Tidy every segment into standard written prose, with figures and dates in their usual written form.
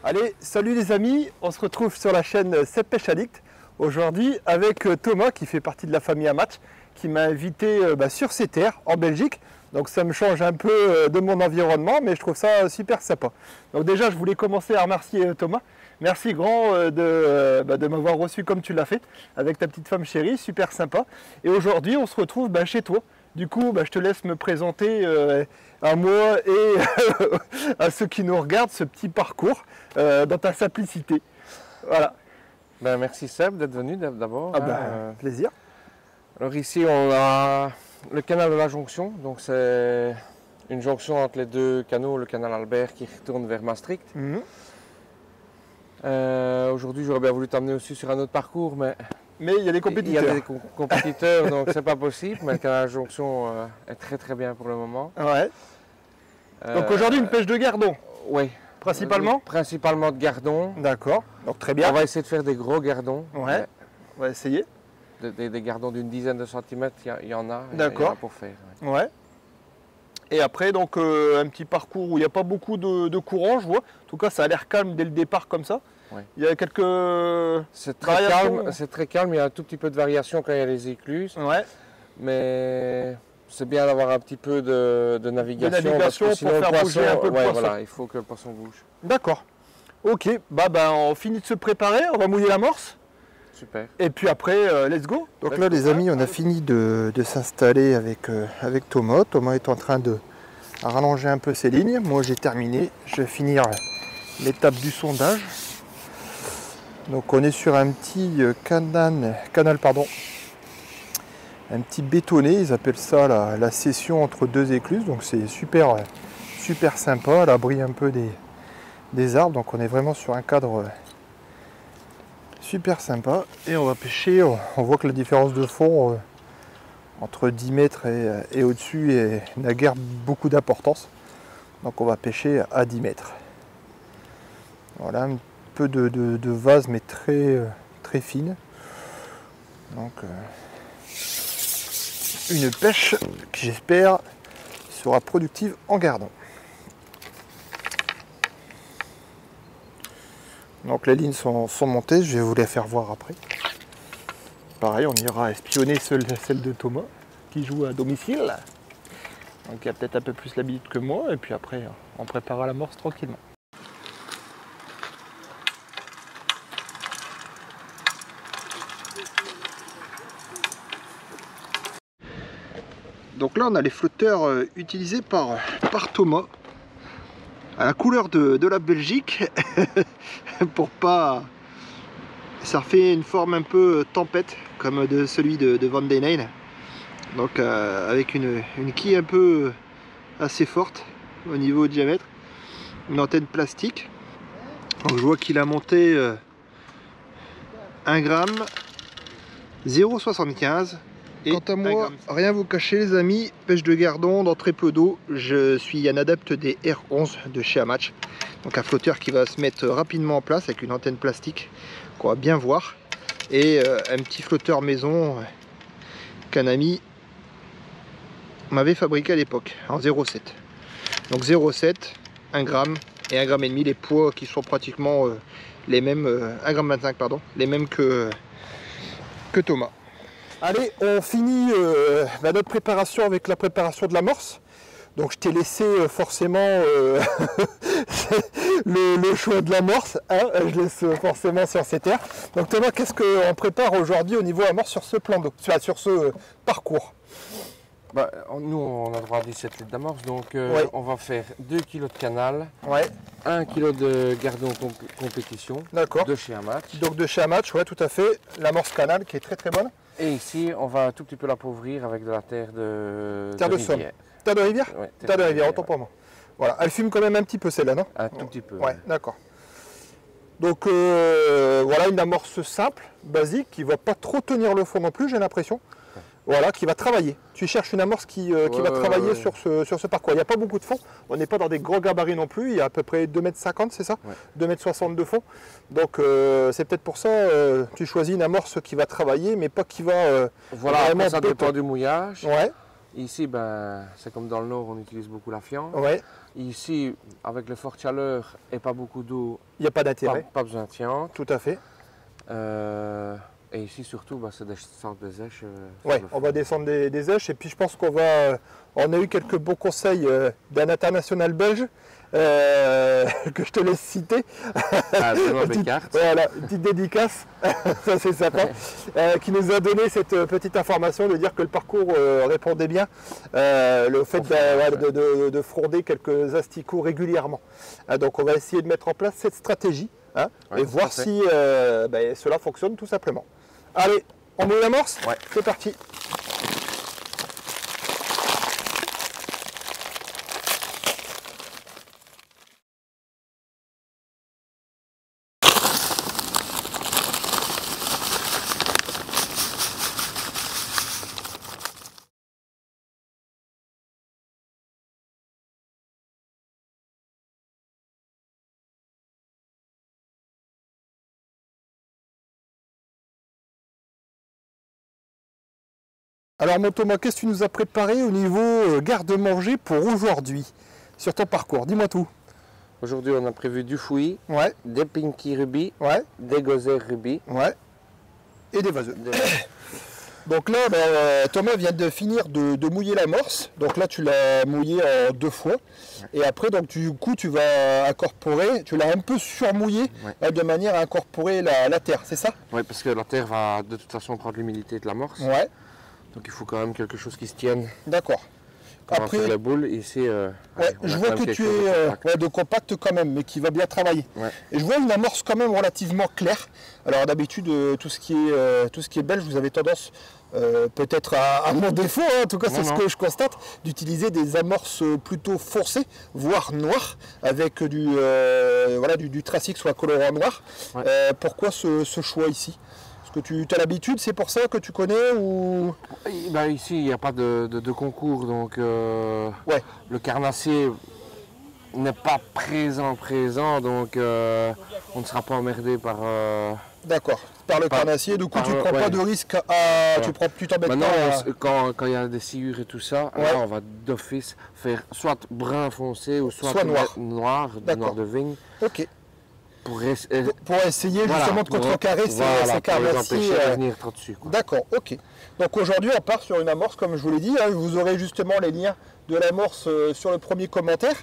Allez, salut les amis, on se retrouve sur la chaîne Seb Pêche Addict aujourd'hui avec Thomas qui fait partie de la famille Amatch qui m'a invité sur ses terres en Belgique. Donc ça me change un peu de mon environnement, mais je trouve ça super sympa. Donc déjà, je voulais commencer à remercier Thomas. Merci grand de m'avoir reçu comme tu l'as fait avec ta petite femme chérie, super sympa. Et aujourd'hui, on se retrouve chez toi. Du coup, je te laisse me présenter à moi et à ceux qui nous regardent ce petit parcours dans ta simplicité. Voilà. Merci Seb d'être venu d'abord. Plaisir. Alors ici, on a le canal de la jonction. Donc c'est une jonction entre les deux canaux, le canal Albert qui retourne vers Maastricht. Aujourd'hui, j'aurais bien voulu t'amener aussi sur un autre parcours, mais il y a des compétiteurs. Il y a des compétiteurs, donc c'est pas possible. Mais le canal de jonction est très bien pour le moment. Ouais. Donc aujourd'hui, une pêche de gardon. Oui. Principalement Principalement de gardons. D'accord, donc très bien. On va essayer de faire des gros gardons. Ouais, on va essayer. Des gardons d'une dizaine de centimètres, il y en a. D'accord. Pour faire. Ouais. Et après, donc un petit parcours où il n'y a pas beaucoup de courant, je vois. En tout cas, ça a l'air calme dès le départ comme ça. Ouais. Il y a quelques C'est très calme, il y a un tout petit peu de variation quand il y a les écluses. Ouais. Mais c'est bien d'avoir un petit peu de navigation. Pour faire bouger un peu le poisson. Voilà, il faut que le poisson bouge. D'accord. Ok, on finit de se préparer, on va mouiller l'amorce. Super. Et puis après, let's go. Donc là les amis, on a fini de s'installer avec Thomas. Thomas est en train de rallonger un peu ses lignes. Moi j'ai terminé, je vais finir l'étape du sondage. Donc on est sur un petit canal, un petit bétonné, ils appellent ça la session entre deux écluses. Donc c'est super sympa, à l'abri un peu des arbres. Donc on est vraiment sur un cadre super sympa. Et on va pêcher, on voit que la différence de fond entre 10 mètres et au-dessus n'a guère beaucoup d'importance. Donc on va pêcher à 10 mètres. Voilà, un peu de vase mais très fine. Donc une pêche qui j'espère sera productive en gardon. Donc les lignes sont montées, je vais vous les faire voir après. Pareil, on ira espionner celle de Thomas qui joue à domicile. Donc il a peut-être un peu plus l'habitude que moi et puis après on préparera l'amorce tranquillement. Donc là on a les flotteurs utilisés par Thomas à la couleur de la Belgique pour pas... Ça fait une forme un peu tempête comme de celui de Van Den Eyne. Donc avec une quille un peu assez forte au niveau du diamètre, une antenne plastique. Donc je vois qu'il a monté 1 gramme, 0,75 Quant à moi, rien vous cacher les amis, pêche de gardon dans très peu d'eau. Je suis un adepte des R11 de chez Amatch. Donc un flotteur qui va se mettre rapidement en place avec une antenne plastique qu'on va bien voir. Et un petit flotteur maison qu'un ami m'avait fabriqué à l'époque en 0,7. Donc 0,7, 1 gramme et 1,5 gramme, les poids qui sont pratiquement les mêmes, 1,25 g pardon, les mêmes que Thomas. Allez, on finit notre préparation avec la préparation de l'amorce. Donc je t'ai laissé forcément le choix de l'amorce, hein, je laisse forcément sur ces terres. Donc Thomas, qu'est-ce qu'on prépare aujourd'hui au niveau amorce sur ce plan d'eau, sur ce parcours? Bah, nous on a droit à 17 litres d'amorce, donc ouais. On va faire 2 kg de canal, ouais. 1 kg de gardon compétition de chez Amatch. Donc de chez Amatch, ouais, tout à fait, l'amorce canal qui est très très bonne. Et ici on va un tout petit peu l'appauvrir avec de la terre de Somme. Terre de rivière? Ouais, terre de rivière, autant pour moi. Voilà, elle fume quand même un petit peu celle-là, non? Un tout petit peu. Ouais, d'accord. Donc voilà une amorce simple, basique, qui ne va pas trop tenir le fond non plus, j'ai l'impression. Voilà, qui va travailler. Tu cherches une amorce qui va travailler sur ce parcours. Il n'y a pas beaucoup de fond. On n'est pas dans des gros gabarits non plus. Il y a à peu près 2,50 m, c'est ça? 2,60 m de fond. Donc c'est peut-être pour ça tu choisis une amorce qui va travailler, mais pas qui va... voilà, après, ça dépend du mouillage. Ouais. Ici, ben, c'est comme dans le nord, on utilise beaucoup la fiente. Ouais. Ici, avec les fortes chaleurs et pas beaucoup d'eau, il n'y a pas d'intérêt. Pas besoin de fiente. Tout à fait. Et ici surtout, bah, c'est descendre des èches. Ouais, on va descendre des èches et puis je pense qu'on va... on a eu quelques bons conseils d'un international belge que je te laisse citer. Ah, voilà, une petite dédicace, ça c'est sympa, qui nous a donné cette petite information de dire que le parcours répondait bien le fait de fronder quelques asticots régulièrement. Donc on va essayer de mettre en place cette stratégie. Hein, ouais, et voir si cela fonctionne tout simplement. Allez, on met l'amorce? Ouais. C'est parti. Alors mon Thomas, qu'est-ce que tu nous as préparé au niveau garde-manger pour aujourd'hui sur ton parcours? Dis-moi tout. Aujourd'hui on a prévu du fouillis, ouais. Des pinky rubis, ouais. Des gozer rubis, ouais. Et des vaseux. Donc là, Thomas vient de finir de mouiller l'amorce. Donc là tu l'as mouillé en 2 fois. Ouais. Et après donc du coup tu vas incorporer, tu l'as un peu surmouillé, ouais. De manière à incorporer la terre, c'est ça? Oui, parce que la terre va de toute façon prendre l'humidité de l'amorce. Ouais. Donc il faut quand même quelque chose qui se tienne. D'accord. Après la boule, ici, je vois que tu es de compact quand même, mais qui va bien travailler. Ouais. Et je vois une amorce quand même relativement claire. Alors d'habitude, tout ce qui est belge, vous avez tendance, peut-être à mon défaut, hein, en tout cas c'est ce que je constate, d'utiliser des amorces plutôt foncées, voire noires, avec du tracé soit colorant noir. Ouais. Pourquoi ce choix ici? Que tu as l'habitude, c'est pour ça que tu connais ou... Ben ici, il n'y a pas de concours, donc ouais. Le carnassier n'est pas présent, donc on ne sera pas emmerdé par... D'accord, par le carnassier, du coup tu ne prends pas de risque à... Tu t'embêtes pas maintenant, quand il y a des sciures et tout ça, là, on va d'office faire soit brun foncé ou soit noir de vigne. Ok. Pour essayer justement de contrecarrer ces carnassiers. D'accord, ok. Donc aujourd'hui on part sur une amorce comme je vous l'ai dit, hein, vous aurez justement les liens de l'amorce sur le premier commentaire.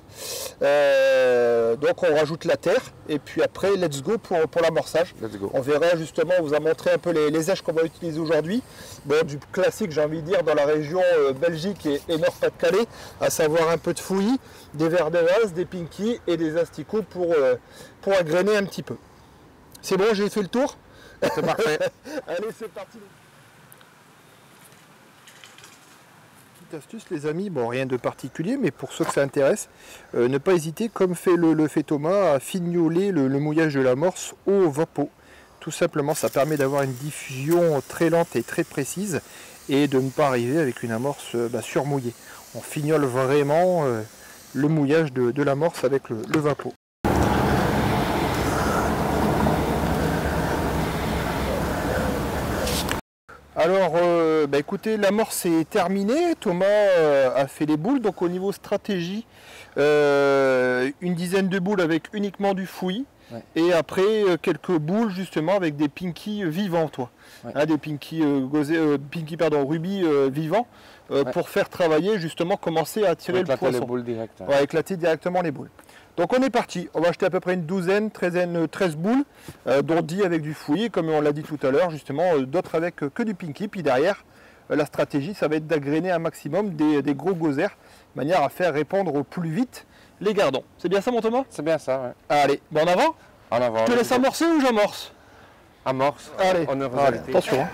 Donc on rajoute la terre et puis après let's go pour l'amorçage. On verra justement, on vous a montré un peu les èches qu'on va utiliser aujourd'hui. Bon, du classique j'ai envie de dire dans la région Belgique et Nord-Pas-de-Calais, à savoir un peu de fouillis, des vers de vase, des pinky et des asticots pour agréner un petit peu. C'est bon, j'ai fait le tour? C'est parfait. Allez, c'est parti. Astuce les amis, bon rien de particulier, mais pour ceux que ça intéresse, ne pas hésiter, comme le fait Thomas, à fignoler le mouillage de l'amorce au vapeau. Tout simplement, ça permet d'avoir une diffusion très lente et très précise et de ne pas arriver avec une amorce surmouillée. On fignole vraiment le mouillage de l'amorce avec le Vapo. Alors, écoutez, l'amorce est terminée. Thomas a fait les boules. Donc, au niveau stratégie, une dizaine de boules avec uniquement du fouillis. Ouais. Et après, quelques boules justement avec des pinky vivants, toi. Ouais. Hein, des pinky, rubis vivants ouais. Pour faire travailler, justement, commencer à tirer le poisson. Les boules direct, hein. Ouais, éclater directement les boules. Donc on est parti, on va acheter à peu près une douzaine, 13 boules, dont 10 avec du fouillis, comme on l'a dit tout à l'heure, justement, d'autres avec que du pinky. Puis derrière, la stratégie, ça va être d'agréner un maximum des gros gozaires, de manière à faire répandre au plus vite les gardons. C'est bien ça, mon Thomas? C'est bien ça, ouais. Allez, bon, en avant? En avant. Je te laisse amorcer ou j'amorce? Amorce. Allez, attention. Hein.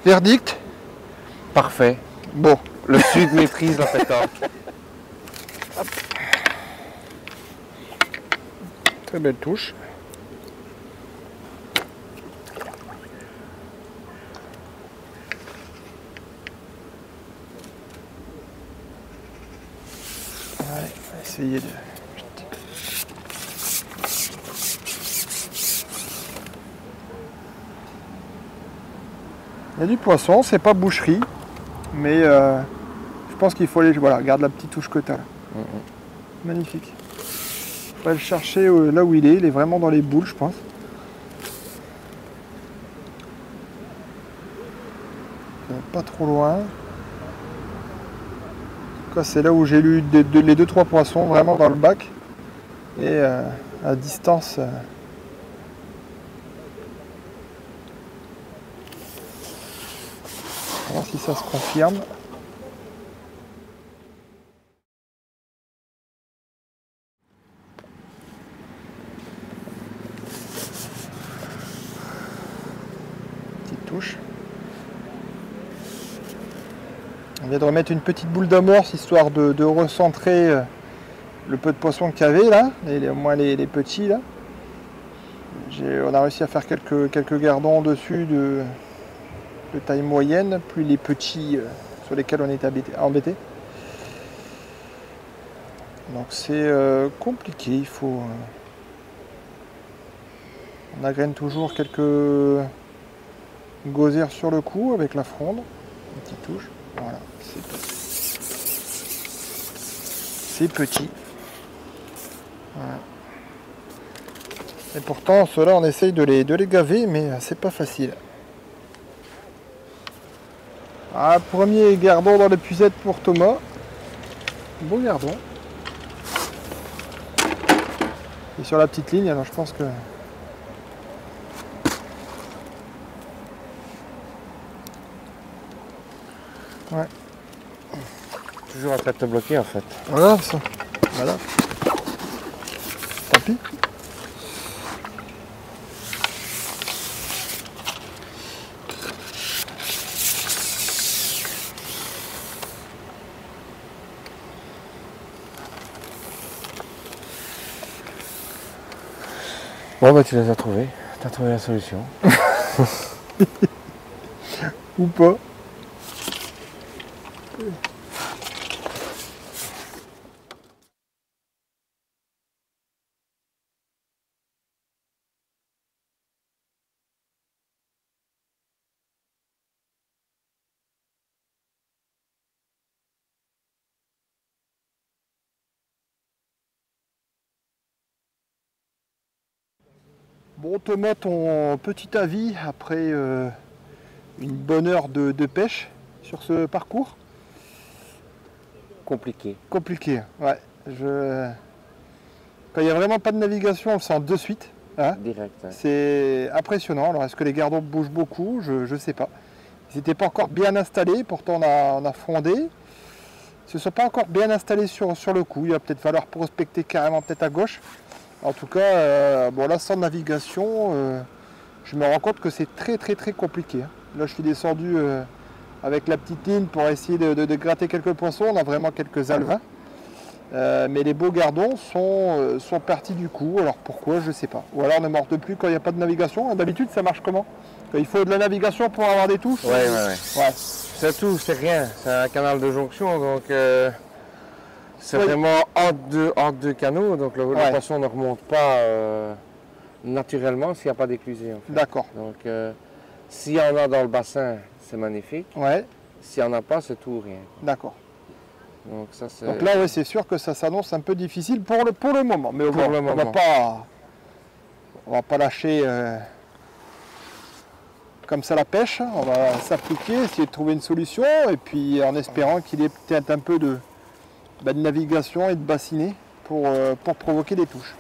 Verdict? Parfait. Bon. Le sud maîtrise la pétanque. Très belle touche. Ouais, on va essayer de... Il y a du poisson, c'est pas boucherie, mais je pense qu'il faut aller, voilà, regarde la petite touche que tu as là. Magnifique. Il faut aller le chercher là où il est vraiment dans les boules, je pense. Pas trop loin. En tout cas, c'est là où j'ai lu les 2-3 poissons, vraiment dans le bac. Et à distance... On va voir si ça se confirme. Petite touche. On vient de remettre une petite boule d'amorce histoire de recentrer le peu de poisson qu'il y avait là, au moins les petits là. On a réussi à faire quelques gardons dessus de taille moyenne, plus les petits sur lesquels on est embêté. Donc c'est compliqué, il faut... on agrène toujours quelques gozaires sur le cou avec la fronde, une petite touche, voilà, c'est petit. Voilà. Et pourtant ceux-là on essaye de les gaver, mais c'est pas facile. Ah, premier gardon dans l'épuisette pour Thomas. Bon gardon. Et sur la petite ligne, alors je pense que... Ouais. Toujours à tête bloquée en fait. Voilà ça. Voilà. Tant pis. Bon bah tu les as trouvés, tu as trouvé la solution. Ou pas. Bon Thomas, ton petit avis après une bonne heure de pêche sur ce parcours? Compliqué. Compliqué, ouais. Quand il n'y a vraiment pas de navigation, on le sent de suite. Hein? Direct. Ouais. C'est impressionnant. Alors est-ce que les gardons bougent beaucoup? Je ne sais pas. Ils n'étaient pas encore bien installés, pourtant on a frondé. Ils ne se sont pas encore bien installés sur le coup. Il va peut-être falloir prospecter carrément peut-être à gauche. En tout cas, bon là sans navigation, je me rends compte que c'est très compliqué. Là je suis descendu avec la petite ligne pour essayer de gratter quelques poissons. On a vraiment quelques alevins. Mais les beaux gardons sont partis du coup. Alors pourquoi, je ne sais pas. Ou alors on ne mord plus quand il n'y a pas de navigation. D'habitude ça marche comment? Il faut de la navigation pour avoir des touches? Ouais. C'est tout, c'est rien. C'est un canal de jonction, donc c'est vraiment entre deux canaux. Donc le poisson ne remonte pas naturellement s'il n'y a pas d'éclusée. En fait. D'accord. Donc s'il y en a dans le bassin, c'est magnifique. Ouais. S'il n'y en a pas, c'est tout ou rien. D'accord. Donc là, c'est sûr que ça s'annonce un peu difficile pour le moment. Mais bon, on va pas lâcher comme ça la pêche. On va s'appliquer, essayer de trouver une solution. Et puis en espérant qu'il y ait peut-être un peu de navigation et de bassinet pour provoquer des touches.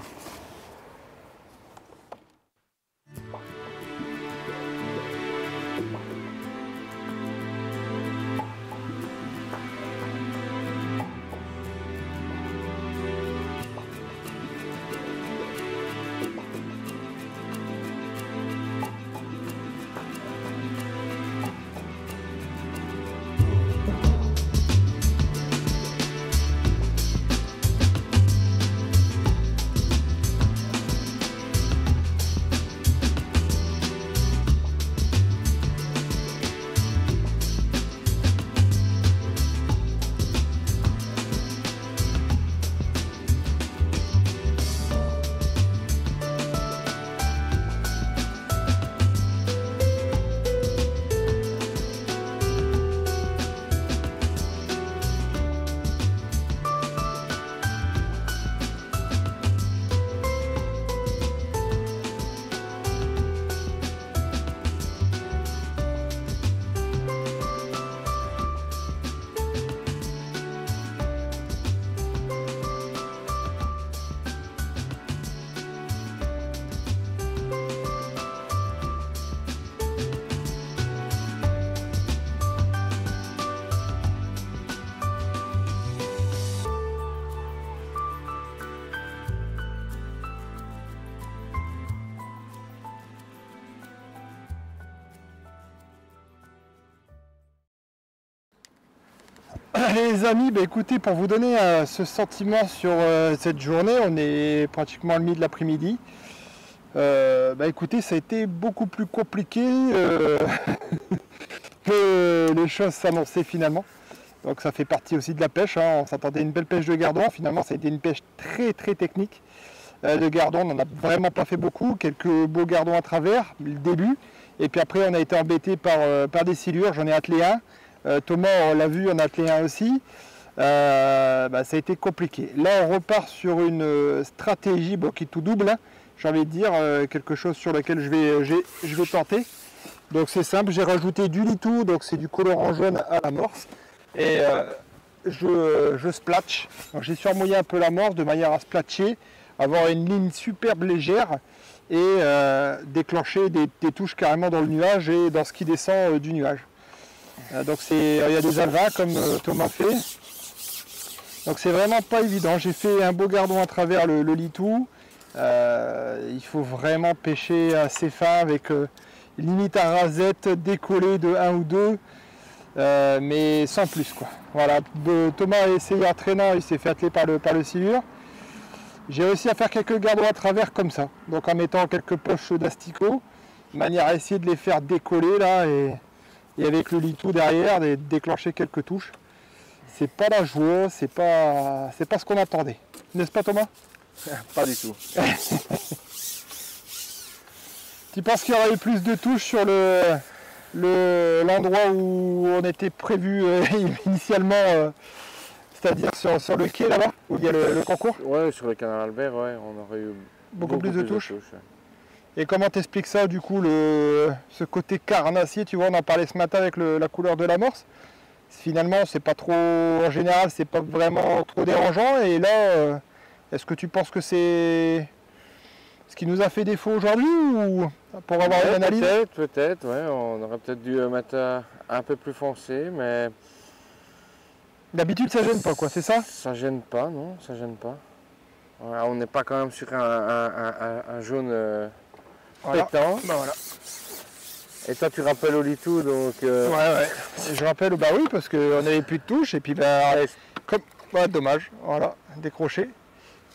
Les amis, écoutez, pour vous donner ce sentiment sur cette journée, on est pratiquement le milieu de l'après-midi. Écoutez, ça a été beaucoup plus compliqué que les choses s'annonçaient finalement. Donc ça fait partie aussi de la pêche. On s'attendait à une belle pêche de gardon. Finalement, ça a été une pêche très technique de gardon. On n'en a vraiment pas fait beaucoup. Quelques beaux gardons à travers, le début. Et puis après, on a été embêté par des silures. J'en ai attelé un. Thomas, on l'a vu, on a attelé un aussi. Ça a été compliqué. Là, on repart sur une stratégie qui est tout double. J'ai envie de dire quelque chose sur lequel je vais tenter. Donc c'est simple, j'ai rajouté du litou, donc c'est du colorant jaune à l'amorce. Et je splatch. J'ai surmouillé un peu l'amorce de manière à splatcher, avoir une ligne superbe légère et déclencher des touches carrément dans le nuage et dans ce qui descend du nuage. Donc il y a des alevins comme Thomas fait. Donc c'est vraiment pas évident. J'ai fait un beau gardon à travers le litou. Il faut vraiment pêcher assez fin avec limite à rasette décollée de 1 ou 2, mais sans plus quoi. Voilà, Thomas a essayé en traînant, il s'est fait atteler par le silure. J'ai réussi à faire quelques gardons à travers comme ça, donc en mettant quelques poches d'asticots, de manière à essayer de les faire décoller là et avec le litou derrière, déclencher quelques touches. C'est pas la joie, c'est pas ce qu'on attendait. N'est-ce pas Thomas? Pas du tout. Tu penses qu'il y aurait eu plus de touches sur l'endroit où on était prévu initialement, c'est-à-dire sur le quai là-bas, où il y a le concours? Ouais, sur le canal Albert, ouais, on aurait eu beaucoup plus de touches. Ouais. Et comment t'expliques ça du coup, ce côté carnassier, tu vois, on en parlait ce matin avec la couleur de l'amorce. Finalement, c'est pas trop, en général, c'est pas vraiment trop dérangeant. Et là, est-ce que tu penses que c'est ce qui nous a fait défaut aujourd'hui ou pour avoir une analyse? Peut-être, ouais. On aurait peut-être dû mettre un peu plus foncé, mais... D'habitude, ça gêne pas, quoi, c'est ça? Ça gêne pas, non, ça gêne pas. Voilà, on n'est pas quand même sur un jaune pétant. Bah voilà. Et toi, tu rappelles au Litou, donc... Ouais. Et je rappelle, bah oui, parce qu'on n'avait plus de touche, et puis bah... Comme... Ouais, dommage, voilà, décroché.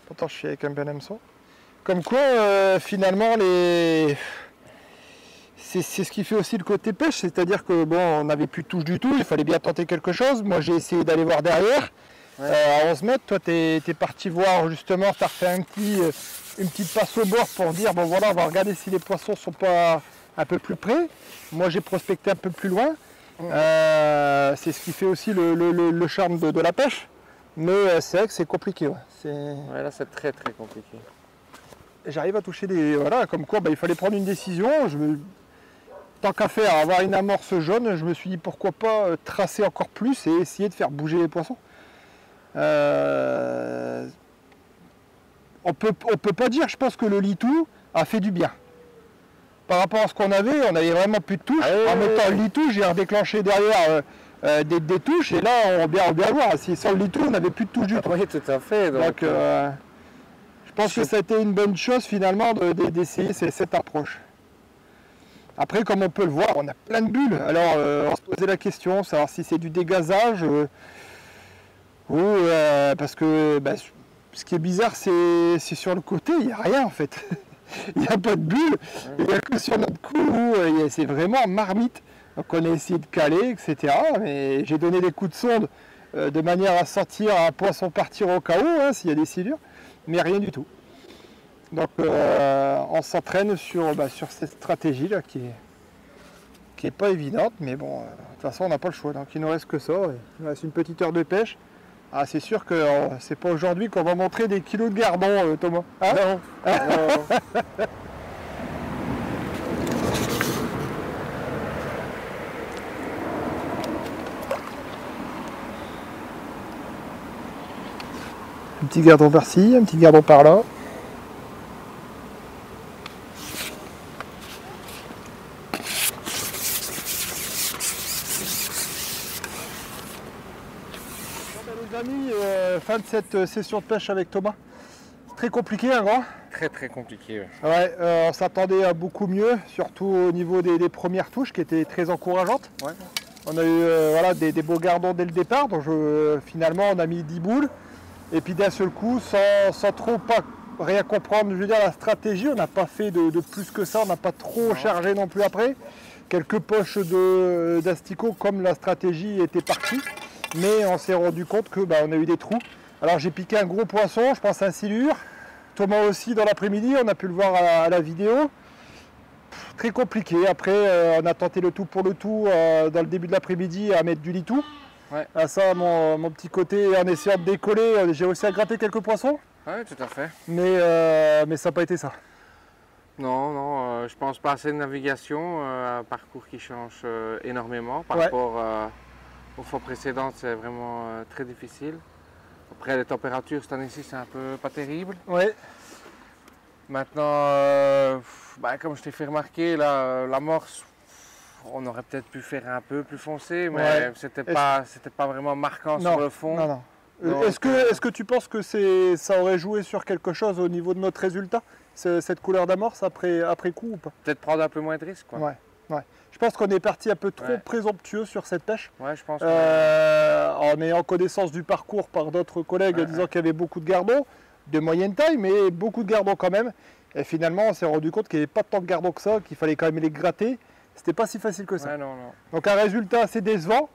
Pourtant, je suis avec un bon hameçon. Comme quoi, finalement, c'est ce qui fait aussi le côté pêche, c'est-à-dire que bon, on n'avait plus de touche du tout, il fallait bien tenter quelque chose. Moi, j'ai essayé d'aller voir derrière, à 11 mètres. Toi, tu es parti voir justement, tu as refait une petite passe au bord pour dire, bon voilà, on va regarder si les poissons sont pas un peu plus près. Moi, j'ai prospecté un peu plus loin. C'est ce qui fait aussi le charme de la pêche. Mais c'est vrai que c'est compliqué. Ouais, là, c'est très très compliqué. J'arrive à toucher des... Voilà, comme quoi, bah, il fallait prendre une décision. Tant qu'à faire, avoir une amorce jaune, je me suis dit pourquoi pas tracer encore plus et essayer de faire bouger les poissons. On peut pas dire, je pense que le Litou a fait du bien. Par rapport à ce qu'on avait, on avait vraiment plus de touches. En mettant le Litou, j'ai redéclenché derrière des touches et là, on va bien voir. Si sans le Litou, on n'avait plus de touches du tout. Oui, tout à fait. Donc, je pense que ça a été une bonne chose finalement d'essayer cette approche. Après, comme on peut le voir, on a plein de bulles. Alors, on se posait la question, savoir si c'est du dégazage ou parce que bah, ce qui est bizarre, c'est sur le côté, il n'y a rien en fait. Il n'y a pas de bulles, il n'y a que sur notre cou où c'est vraiment marmite. Donc on a essayé de caler, etc. Mais j'ai donné des coups de sonde de manière à sentir un poisson partir au cas où, s'il y a des sciures, mais rien du tout. Donc on s'entraîne sur cette stratégie là qui est pas évidente, mais bon, de toute façon on n'a pas le choix. Donc il ne nous reste que ça. Il nous reste une petite heure de pêche. Ah, c'est sûr que c'est pas aujourd'hui qu'on va montrer des kilos de gardons, Thomas. Hein? Non. Un petit gardon par-ci, un petit gardon par-là. Les amis, fin de cette session de pêche avec Thomas. Très compliqué, hein, grand? Très très compliqué. Ouais, on s'attendait à beaucoup mieux, surtout au niveau des premières touches qui étaient très encourageantes. Ouais. On a eu des beaux gardons dès le départ, donc finalement on a mis 10 boules. Et puis d'un seul coup, sans trop pas rien comprendre, je veux dire la stratégie, on n'a pas fait de plus que ça, on n'a pas trop chargé non plus après. Quelques poches d'asticots comme la stratégie était partie, mais on s'est rendu compte que on a eu des trous. Alors j'ai piqué un gros poisson, je pense un silure. Thomas aussi dans l'après-midi, on a pu le voir à la vidéo. Très compliqué. Après, on a tenté le tout pour le tout dans le début de l'après-midi à mettre du Litou. Ouais. À ça, mon petit côté, en essayant de décoller, j'ai réussi à gratter quelques poissons. Oui, tout à fait. Mais ça n'a pas été ça. Non, je pense pas assez de navigation, un parcours qui change énormément par rapport aux fois précédentes, c'est vraiment très difficile. Après, les températures cette année-ci, c'est un peu pas terrible. Ouais. Maintenant, comme je t'ai fait remarquer, l'amorce, on aurait peut-être pu faire un peu plus foncé, mais c'était pas vraiment marquant sur le fond. Non. Est-ce que tu penses que ça aurait joué sur quelque chose au niveau de notre résultat, cette couleur d'amorce après coup ou pas? Peut-être prendre un peu moins de risques, quoi. Ouais. Je pense qu'on est parti un peu trop présomptueux sur cette pêche. Ouais, je pense. En ayant connaissance du parcours par d'autres collègues disant qu'il y avait beaucoup de gardons, de moyenne taille, mais beaucoup de gardons quand même. Et finalement, on s'est rendu compte qu'il n'y avait pas tant de gardons que ça, qu'il fallait quand même les gratter. C'était pas si facile que ça. Ouais, non. Donc un résultat assez décevant.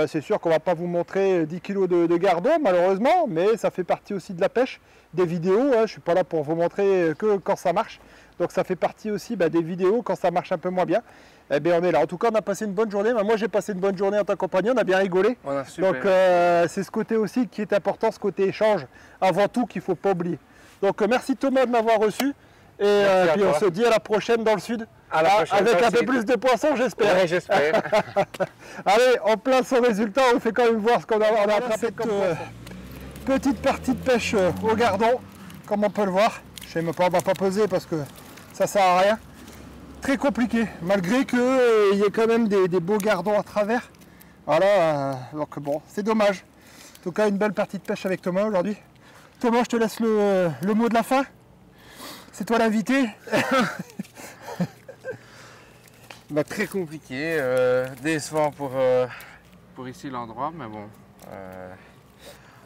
C'est sûr qu'on ne va pas vous montrer 10 kg de gardons malheureusement, mais ça fait partie aussi de la pêche, des vidéos. Je ne suis pas là pour vous montrer que quand ça marche. Donc ça fait partie aussi des vidéos quand ça marche un peu moins bien. Eh bien on est là. En tout cas on a passé une bonne journée. Moi j'ai passé une bonne journée en ta compagnie, on a bien rigolé. On a super. Donc c'est ce côté aussi qui est important, ce côté échange avant tout qu'il ne faut pas oublier. Donc merci Thomas de m'avoir reçu. Et puis on se dit à la prochaine dans le sud. Avec un peu plus de poissons, j'espère. Oui, j'espère. Allez, on place son résultat, on fait quand même voir ce qu'on a attrapé comme petite partie de pêche au gardon, comme on peut le voir. Je sais même pas, on va pas peser parce que ça sert à rien. Très compliqué, malgré qu'il y ait quand même des beaux gardons à travers. Voilà, donc bon, c'est dommage. En tout cas, une belle partie de pêche avec Thomas aujourd'hui. Thomas, je te laisse le mot de la fin. C'est toi l'invité. Bah, très compliqué, décevant pour ici l'endroit, mais bon.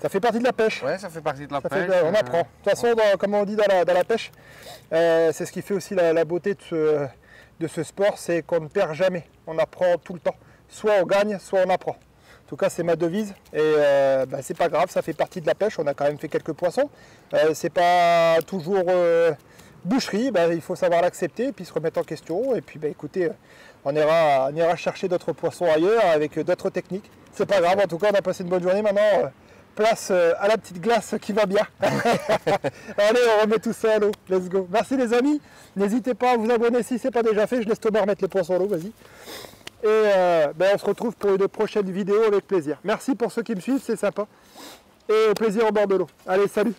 Ça fait partie de la pêche. Ouais, ça fait partie de la pêche. On apprend. De toute façon, comme on dit dans la pêche, c'est ce qui fait aussi la beauté de ce sport, c'est qu'on ne perd jamais. On apprend tout le temps. Soit on gagne, soit on apprend. En tout cas, c'est ma devise. Et c'est pas grave, ça fait partie de la pêche. On a quand même fait quelques poissons. C'est pas toujours boucherie. Il faut savoir l'accepter et puis se remettre en question. Et puis, écoutez, on ira chercher d'autres poissons ailleurs avec d'autres techniques. C'est pas grave. En tout cas, on a passé une bonne journée. Maintenant, place à la petite glace qui va bien. Allez, on remet tout ça à l'eau. Let's go. Merci les amis. N'hésitez pas à vous abonner si ce n'est pas déjà fait. Je laisse Thomas remettre les poissons à l'eau. Vas-y. Et on se retrouve pour une prochaine vidéo avec plaisir. Merci pour ceux qui me suivent, c'est sympa. Et au plaisir au bord de l'eau. Allez, salut!